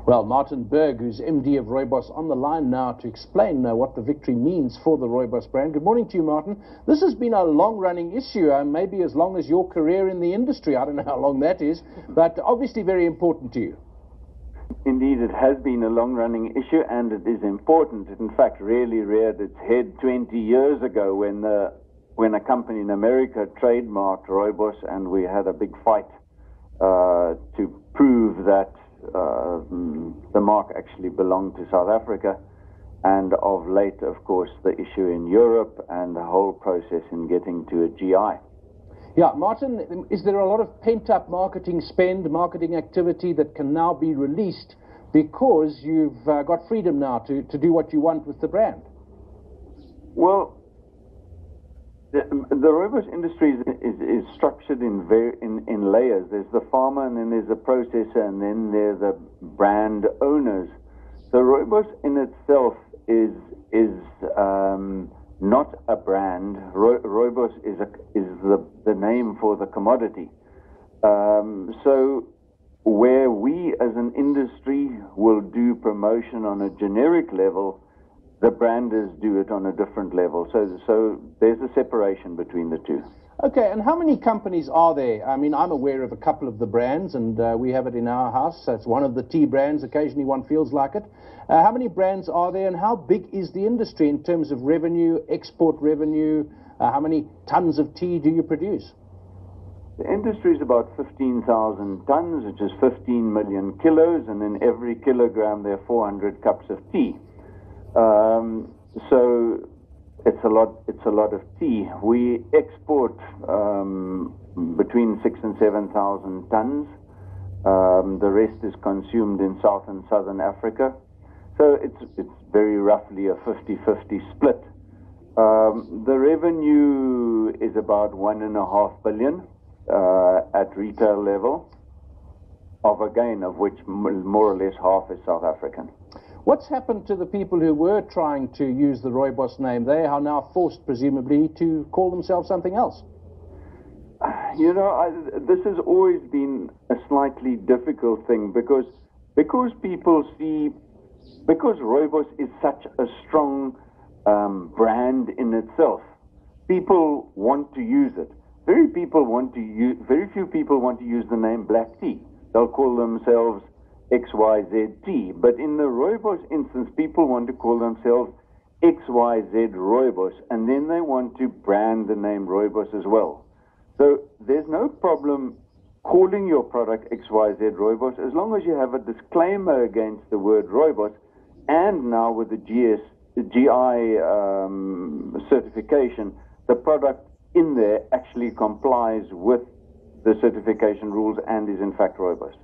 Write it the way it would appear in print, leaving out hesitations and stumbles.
Well, Martin Bergh, who's MD of Rooibos, on the line now to explain what the victory means for the Rooibos brand. Good morning to you, Martin. This has been a long-running issue, maybe as long as your career in the industry. I don't know how long that is, but obviously very important to you. Indeed, it has been a long-running issue, and it is important. It, in fact, really reared its head 20 years ago when a company in America trademarked Rooibos, and we had a big fight to prove that the mark actually belonged to South Africa. And of late, of course, the issue in Europe and the whole process in getting to a GI. Yeah, Martin, is there a lot of pent-up marketing spend, marketing activity that can now be released because you've got freedom now to do what you want with the brand? Well, the Rooibos industry is structured in layers. There's the farmer, and then there's the processor, and then there's the brand owners. So Rooibos in itself is not a brand. Rooibos is the name for the commodity. So where we as an industry will do promotion on a generic level, the branders do it on a different level. So there's a separation between the two. Okay, and how many companies are there? I mean, I'm aware of a couple of the brands, and we have it in our house. That's one of the tea brands. Occasionally one feels like it. How many brands are there, and how big is the industry in terms of revenue, export revenue? How many tons of tea do you produce? The industry is about 15,000 tons, which is 15 million kilos, and in every kilogram there are 400 cups of tea. So it's a lot of tea. We export between 6,000 and 7,000 tons. The rest is consumed in South and Southern Africa. So it's very roughly a 50-50 split. The revenue is about 1.5 billion at retail level, of which more or less half is South African. What's happened to the people who were trying to use the Rooibos name? They are now forced, presumably, to call themselves something else. You know, this has always been a slightly difficult thing because people see, because Rooibos is such a strong brand in itself, people want to use it. Very few people want to use the name black tea. They'll call themselves XYZ, but in the Rooibos instance, people want to call themselves XYZ Rooibos, and then they want to brand the name Rooibos as well. So there's no problem calling your product XYZ Rooibos as long as you have a disclaimer against the word Rooibos, and now with the GI certification, the product in there actually complies with the certification rules and is in fact Rooibos.